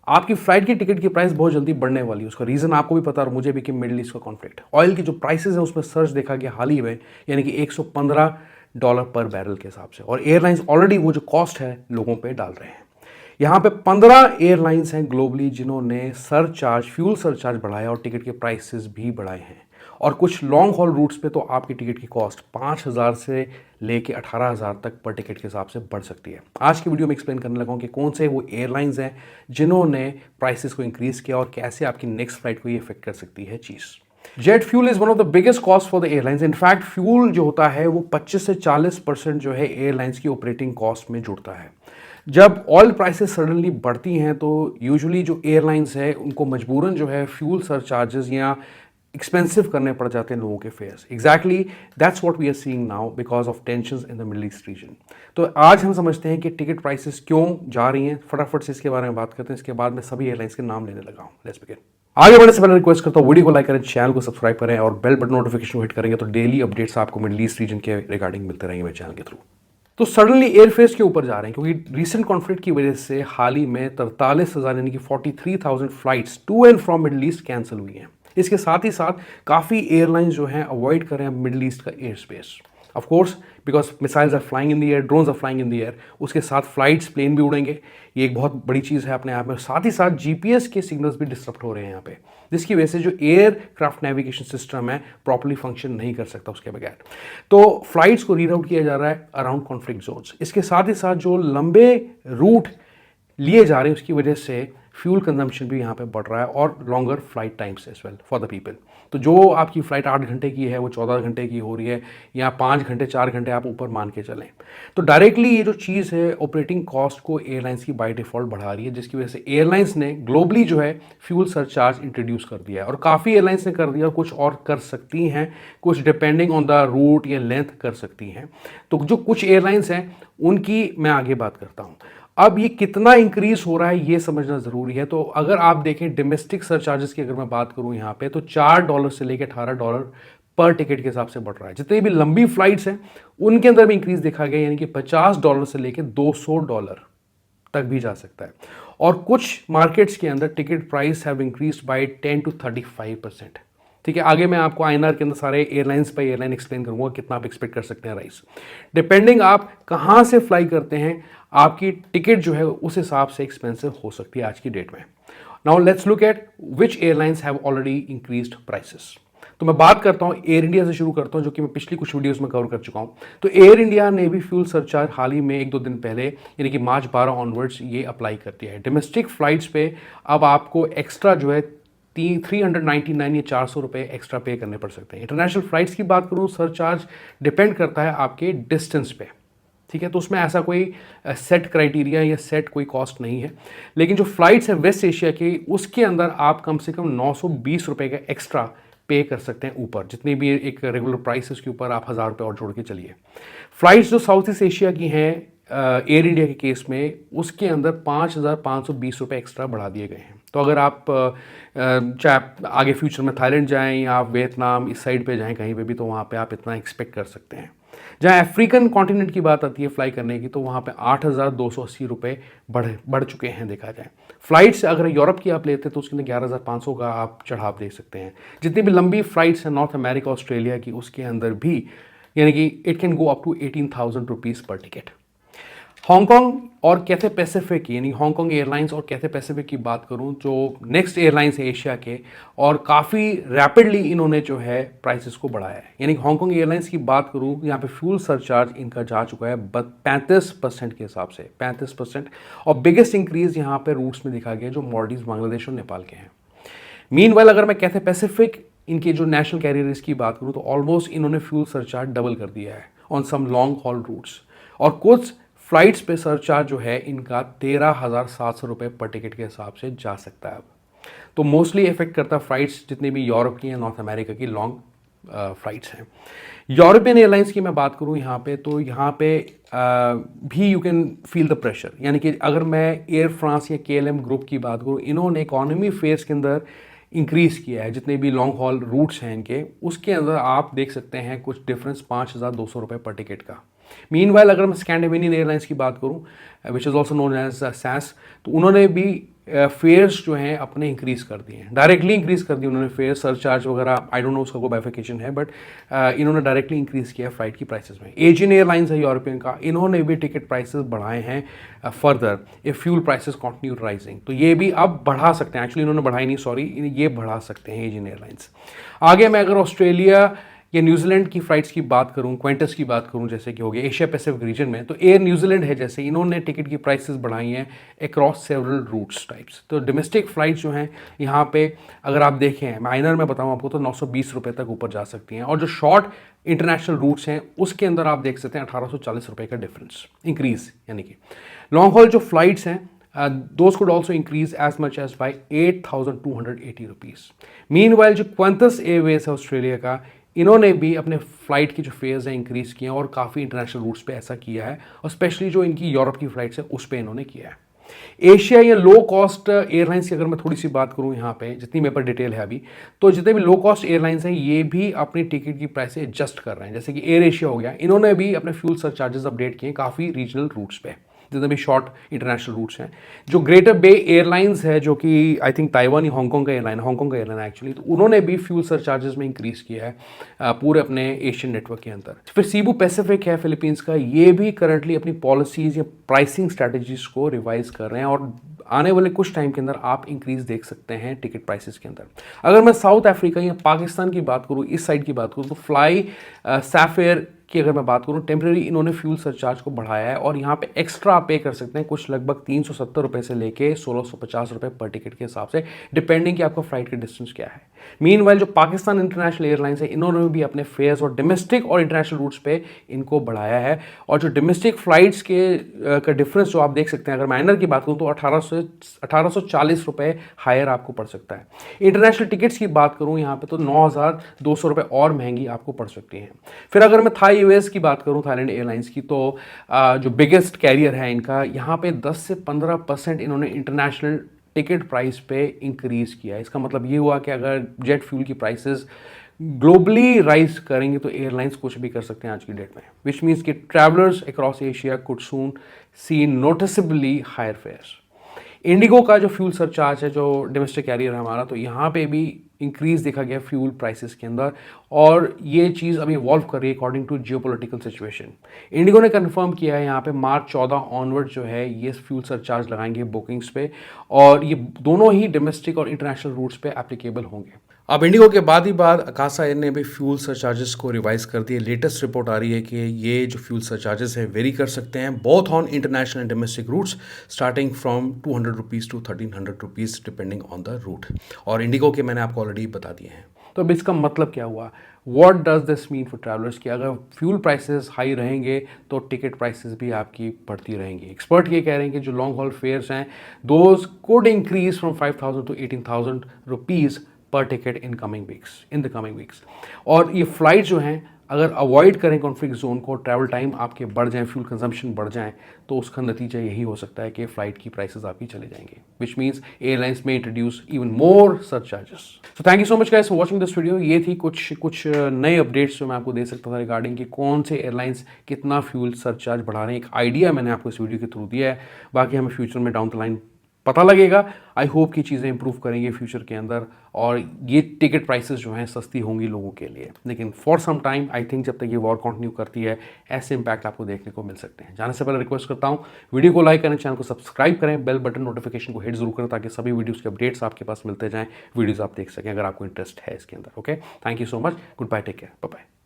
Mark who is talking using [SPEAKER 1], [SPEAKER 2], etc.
[SPEAKER 1] आपकी फ्लाइट की टिकट की प्राइस बहुत जल्दी बढ़ने वाली है। उसका रीज़न आपको भी पता और मुझे भी कि मिडिल ईस्ट का कॉन्फ्लिक्ट। ऑयल की जो प्राइसेस है उसमें सर्च देखा गया हाल ही में, यानी कि $115 पर बैरल के हिसाब से, और एयरलाइंस ऑलरेडी वो जो कॉस्ट है लोगों पे डाल रहे हैं। यहाँ पे 15 एयरलाइंस हैं ग्लोबली जिन्होंने फ्यूल सरचार्ज बढ़ाया और टिकट के प्राइसेस भी बढ़ाए हैं। और कुछ लॉन्ग हॉल रूट्स पे तो आपकी टिकट की कॉस्ट 5,000 से लेके 18,000 तक पर टिकट के हिसाब से बढ़ सकती है। आज की वीडियो में एक्सप्लेन करने लगा हूँ कि कौन से वो एयरलाइंस हैं जिन्होंने प्राइसेस को इंक्रीज किया और कैसे आपकी नेक्स्ट फ्लाइट को ये इफेक्ट कर सकती है चीज़। Jet fuel is one of the biggest cost for the airlines. In fact fuel जो होता है वो 25 से 40% जो है एयरलाइंस की ऑपरेटिंग कॉस्ट में जुड़ता है। जब ऑयल प्राइसेस सडनली बढ़ती हैं तो यूजुअली जो एयरलाइंस है उनको मजबूरन जो है फ्यूल सरचार्जेस या एक्सपेंसिव करने पड़ जाते हैं लोगों के fares. Exactly that's what we are seeing now because of tensions in the Middle East region. तो आज हम समझते हैं कि टिकट प्राइसेस क्यों जा रही हैं, फटाफट से इसके बारे में बात करते हैं। इसके बाद मैं सभी एयरलाइंस के नाम लेने लगा हूँ। Let's begin. आगे बढ़ने से पहले रिक्वेस्ट करता हूँ वीडियो को लाइक करें, चैनल को सब्सक्राइब करें और बेल बटन नोटिफिकेशन हिट करेंगे तो डेली अपडेट्स आपको मिडिल ईस्ट रीजन के रिगार्डिंग मिलते रहेंगे मेरे चैनल के थ्रू। तो सडनली एयरफेयर्स के ऊपर जा रहे हैं क्योंकि रीसेंट कॉन्फ्लिक्ट की वजह से हाल ही में 43,000 यानी कि 43,000 flights to and from Middle East cancel हुई हैं। इसके साथ ही साथ काफ़ी एयरलाइंस जो हैं अवॉइड कर रहे हैं मिडिल ईस्ट का air space. Of course because missiles are flying in the air, drones are flying in the air, उसके साथ फ्लाइट्स प्लेन भी उड़ेंगे। ये एक बहुत बड़ी चीज़ है अपने आप में। साथ ही साथ जीपीएस के सिग्नल्स भी डिस्टर्ब हो रहे हैं यहाँ पे, जिसकी वजह से जो एयरक्राफ्ट नेविगेशन सिस्टम है प्रॉपर्ली फंक्शन नहीं कर सकता उसके बगैर। तो फ्लाइट्स को रीराउट किया जा रहा है अराउंड कॉन्फ्लिक्ट जोन्स। इसके साथ ही साथ जो लंबे रूट लिए जा रहे हैं उसकी वजह से फ्यूल कंजम्पशन भी यहाँ पे बढ़ रहा है और longer flight times as well for the people. तो जो आपकी फ़्लाइट 8 घंटे की है वो 14 घंटे की हो रही है, या 5 घंटे 4 घंटे आप ऊपर मान के चलें। तो डायरेक्टली ये जो चीज़ है ऑपरेटिंग कॉस्ट को एयरलाइंस की बाय डिफ़ॉल्ट बढ़ा रही है, जिसकी वजह से एयरलाइंस ने ग्लोबली जो है फ्यूल सरचार्ज इंट्रोड्यूस कर दिया है। और काफ़ी एयरलाइंस ने कर दिया और कुछ और कर सकती हैं, कुछ डिपेंडिंग ऑन द रूट या लेंथ कर सकती हैं। तो जो कुछ एयरलाइंस हैं उनकी मैं आगे बात करता हूँ। अब ये कितना इंक्रीज हो रहा है ये समझना ज़रूरी है। तो अगर आप देखें डोमेस्टिक सरचार्जेस की अगर मैं बात करूं यहाँ पे, तो $4 से लेकर $18 पर टिकट के हिसाब से बढ़ रहा है। जितनी भी लंबी फ्लाइट्स हैं उनके अंदर भी इंक्रीज देखा गया, यानी कि $50 से लेकर $200 तक भी जा सकता है। और कुछ मार्केट्स के अंदर ticket price have increase by 10 to 35%। ठीक है, आगे मैं आपको आईएनआर के अंदर सारे एयरलाइंस बाय एयरलाइन एक्सप्लेन करूंगा कितना आप एक्सपेक्ट कर सकते हैं राइस। डिपेंडिंग आप कहाँ से फ्लाई करते हैं आपकी टिकट जो है उस हिसाब से एक्सपेंसिव हो सकती है आज की डेट में। Now let's look at which airlines have already increased prices. तो मैं बात करता हूँ एयर इंडिया से शुरू करता हूँ, जो कि मैं पिछली कुछ वीडियोस में कवर कर चुका हूँ। तो एयर इंडिया ने भी फ्यूल सरचार्ज हाल ही में 1-2 दिन पहले यानी कि मार्च 12 ऑनवर्ड्स ये अप्लाई कर दिया है। डोमेस्टिक फ्लाइट्स पे अब आपको एक्स्ट्रा जो है 399 या ₹400 एक्स्ट्रा पे करने पड़ सकते हैं। इंटरनेशनल फ्लाइट्स की बात करूँ सरचार्ज डिपेंड करता है आपके डिस्टेंस पे। ठीक है, तो उसमें ऐसा कोई सेट क्राइटेरिया या सेट कोई कॉस्ट नहीं है। लेकिन जो फ्लाइट्स है वेस्ट एशिया की उसके अंदर आप कम से कम ₹920 का एक्स्ट्रा पे कर सकते हैं ऊपर, जितनी भी एक रेगुलर प्राइस है उसके ऊपर आप ₹1000 और जोड़ के चलिए। फ्लाइट्स जो साउथ ईस्ट एशिया की हैं एयर इंडिया के केस में उसके अंदर ₹5520 एक्स्ट्रा बढ़ा दिए गए हैं। तो अगर आप चाहे आगे फ्यूचर में थाईलैंड जाएं या आप वियतनाम इस साइड पे जाएं कहीं पे भी, तो वहाँ पे आप इतना एक्सपेक्ट कर सकते हैं। जहाँ अफ्रीकन कॉन्टिनेंट की बात आती है फ्लाई करने की, तो वहाँ पे ₹8,280 बढ़ चुके हैं देखा जाए। फ्लाइट्स अगर यूरोप की आप लेते हैं तो उसके अंदर 11,500 का आप चढ़ाव देख सकते हैं। जितनी भी लंबी फ्लाइट्स हैं नॉर्थ अमेरिका ऑस्ट्रेलिया की उसके अंदर भी, यानी कि it can go up to ₹18,000 पर टिकट। हांगकांग और कैथे पैसिफिक यानी हांगकांग एयरलाइंस और कैथे पैसिफिक की बात करूं, जो नेक्स्ट एयरलाइंस है एशिया के, और काफ़ी रैपिडली इन्होंने जो है प्राइसेस को बढ़ाया है। यानी हांगकांग एयरलाइंस की बात करूं, यहाँ पे फ्यूल सरचार्ज इनका जा चुका है 35% के हिसाब से 35%। और बिगेस्ट इंक्रीज यहाँ पे रूट्स में दिखा गया जो मॉलडीव्स, बांग्लादेश और नेपाल के हैं। मीनवाइल अगर मैं कैथे पैसिफिक इनके जो नेशनल कैरियर्स की बात करूँ तो ऑलमोस्ट इन्होंने फ्यूल सरचार्ज डबल कर दिया है on some long haul routes. और कुछ फ्लाइट्स पे सरचार्ज जो है इनका ₹13,700 पर टिकट के हिसाब से जा सकता है अब। तो मोस्टली इफेक्ट करता है फ्लाइट्स जितनी भी यूरोप की या नॉर्थ अमेरिका की लॉन्ग फ्लाइट्स हैं। यूरोपियन एयरलाइंस की मैं बात करूं यहाँ पे, तो यहाँ पे भी you can feel the pressure. यानी कि अगर मैं एयर फ्रांस या KLM ग्रुप की बात करूँ, इन्होंने इकॉनमी फेयर्स के अंदर इंक्रीज़ किया है। जितने भी लॉन्ग हॉल रूट्स हैं इनके उसके अंदर आप देख सकते हैं कुछ डिफरेंस ₹5,200 पर टिकट का। मीनवाइल अगर मैं स्कैंडिनेवियन एयरलाइंस की बात करूं which is also known as SAS, तो उन्होंने भी फेयर्स जो हैं अपने इंक्रीज़ कर दिए हैं, डायरेक्टली इंक्रीज़ कर दिए उन्होंने फेयर सरचार्ज वगैरह, आई डोंट नो उसका कोई बाइफिकेशन है, बट इन्होंने डायरेक्टली इंक्रीज़ किया फ़्लाइट की प्राइसेस में। एशियन एयरलाइंस है यूरोपियन का, इन्होंने भी टिकट प्राइसेस बढ़ाए हैं further if fuel prices continue rising, तो ये भी अब बढ़ा सकते हैं। एक्चुअली इन्होंने बढ़ाई नहीं, सॉरी, ये बढ़ा सकते हैं एशियन एयरलाइंस। आगे मैं अगर ऑस्ट्रेलिया या न्यूजीलैंड की फ्लाइट्स की बात करूं, क्वेंटस की बात करूं, जैसे कि हो गया एशिया पैसिफिक रीजन में, तो एयर न्यूजीलैंड है, जैसे इन्होंने टिकट की प्राइसेस बढ़ाई हैं अक्रॉस सेवरल रूट्स टाइप्स। तो डोमेस्टिक फ़्लाइट्स जो हैं यहाँ पे अगर आप देखें, माइनर में बताऊँ आपको, तो 920 रुपये तक ऊपर जा सकती हैं, और जो शॉर्ट इंटरनेशनल रूट्स हैं उसके अंदर आप देख सकते हैं 1840 रुपये का डिफरेंस इंक्रीज़, यानी कि लॉन्ग हॉल जो फ्लाइट्स हैं those could also increase as much as by 8,280 rupees. Meanwhile जो क्वांटस एयरवेज है ऑस्ट्रेलिया का, इन्होंने भी अपने फ्लाइट की जो फेयर्स हैं इंक्रीज़ किए हैं और काफ़ी इंटरनेशनल रूट्स पे ऐसा किया है, और स्पेशली जो इनकी यूरोप की फ्लाइट्स है उस पर इन्होंने किया है। एशिया या लो कॉस्ट एयरलाइंस की अगर मैं थोड़ी सी बात करूं यहाँ पे, जितनी मेरे पर डिटेल है अभी, तो जितने भी लो कॉस्ट एयरलाइंस हैं ये भी अपनी टिकट की प्राइस एडजस्ट कर रहे हैं। जैसे कि एयर एशिया हो गया, इन्होंने भी अपने फ्यूल सरचार्जेस अपडेट किए काफ़ी रीजनल रूट्स पे, जितने भी शॉर्ट इंटरनेशनल रूट्स हैं। जो ग्रेटर बे एयरलाइंस है, जो कि आई थिंक ताइवान या हांगकांग का एयरलाइन एक्चुअली, तो उन्होंने भी फ्यूल सरचार्जेस में इंक्रीज़ किया है पूरे अपने एशियन नेटवर्क के अंदर। फिर सीबू पैसिफिक है फिलीपींस का, ये भी करंटली अपनी पॉलिसीज़ या प्राइसिंग स्ट्रैटेजीज को रिवाइज कर रहे हैं, और आने वाले कुछ टाइम के अंदर आप इंक्रीज देख सकते हैं टिकट प्राइसेस के अंदर। अगर मैं साउथ अफ्रीका या पाकिस्तान की बात करूँ, इस साइड की बात करूँ, तो फ्लाई सैफेयर की अगर मैं बात करूँ, टेम्प्रेरी इन्होंने फ्यूल सरचार्ज को बढ़ाया है, और यहाँ पे एक्स्ट्रा आप पे कर सकते हैं कुछ लगभग 370 रुपये से लेके 1650 रुपये पर टिकट के हिसाब से, डिपेंडिंग कि आपका फ्लाइट का डिस्टेंस क्या है। मीनवाइल जो पाकिस्तान इंटरनेशनल एयरलाइंस है, इन्होंने भी अपने फेयर्स और डोमेस्टिक और इंटरनेशनल रूट्स पे इनको बढ़ाया है, और जो डोमेस्टिक फ्लाइट्स के का डिफरेंस जो आप देख सकते हैं, अगर माइनर की बात करूँ तो 1840 रुपये हायर आपको पड़ सकता है। इंटरनेशनल टिकट्स की बात करूँ यहाँ पे तो 9200 रुपये और महंगी आपको पड़ सकती हैं। फिर अगर मैं थाई यूएस की बात करूँ, थाईलैंड एयरलाइंस की, तो जो बिगेस्ट कैरियर है इनका, यहाँ पे 10 से 15% इन्होंने इंटरनेशनल टिकट प्राइस पे इंक्रीज़ किया है। इसका मतलब ये हुआ कि अगर जेट फ्यूल की प्राइसेस ग्लोबली राइज करेंगे तो एयरलाइंस कुछ भी कर सकते हैं आज की डेट में, विच मीन्स कि travellers across Asia could soon see noticeably higher fares. IndiGo का जो फ्यूल सरचार्ज है, जो डोमेस्टिक कैरियर है हमारा, तो यहाँ पे भी इंक्रीज देखा गया फ्यूल प्राइसेस के अंदर, और ये चीज़ अभी इवॉल्व कर रही है according to geopolitical situation. IndiGo ने कंफर्म किया है यहाँ पे मार्च 14 ऑनवर्ड जो है ये फ्यूल सरचार्ज लगाएंगे बुकिंग्स पे, और ये दोनों ही डोमेस्टिक और इंटरनेशनल रूट्स पे एप्लीकेबल होंगे। अब इंडिगो के बाद ही अकासा एयर ने भी फ्यूल सरचार्जेस को रिवाइज कर दिए। लेटेस्ट रिपोर्ट आ रही है कि ये जो फ्यूल सरचार्जेस है वेरी कर सकते हैं both on international and domestic routes, starting from 200 rupees to 1300 rupees depending on the route. और इंडिगो के मैंने आपको ऑलरेडी बता दिए हैं। तो अब इसका मतलब क्या हुआ, what does this mean for travellers, कि अगर फ्यूल प्राइसेस हाई रहेंगे तो टिकट प्राइसेस भी आपकी बढ़ती रहेंगी। एक्सपर्ट ये कह रहे हैं कि जो लॉन्ग हॉल फेयर्स हैं those could increase from 5000 to 18,000 rupees per ticket in the coming weeks. और ये फ्लाइट जो हैं अगर अवॉइड करें कॉन्फ्लिक्ट जोन को, ट्रैवल टाइम आपके बढ़ जाएं, फ्यूल कंजम्पशन बढ़ जाएं, तो उसका नतीजा यही हो सकता है कि फ़्लाइट की प्राइसेस आपकी चले जाएंगे, विच मीन्स एयरलाइंस में introduce even more surcharges. So thank you so much guys for watching this video. ये थी कुछ नए अपडेट्स जो मैं आपको दे सकता था रिगार्डिंग कि कौन से एयरलाइंस कितना फ्यूल सरचार्ज बढ़ा रहे हैं। एक आइडिया मैंने आपको इस वीडियो के थ्रू दिया है, बाकी हमें फ्यूचर में डाउन द लाइन पता लगेगा। आई होप कि चीज़ें इंप्रूव करेंगे फ्यूचर के अंदर, और ये टिकट प्राइसेस जो हैं सस्ती होंगी लोगों के लिए। लेकिन for some time I think जब तक ये वॉर कंटिन्यू करती है ऐसे इंपैक्ट आपको देखने को मिल सकते हैं। जाने से पहले रिक्वेस्ट करता हूँ वीडियो को लाइक करें, चैनल को सब्सक्राइब करें, बेल बटन नोटिफिकेशन को हिट जरूर करें ताकि सभी वीडियोज़ के अपडेट्स आपके पास मिलते जाएँ, वीडियोज़ आप देख सकें अगर आपको इंटरेस्ट है इसके अंदर। Okay, thank you so much, good bye, take care, bye bye.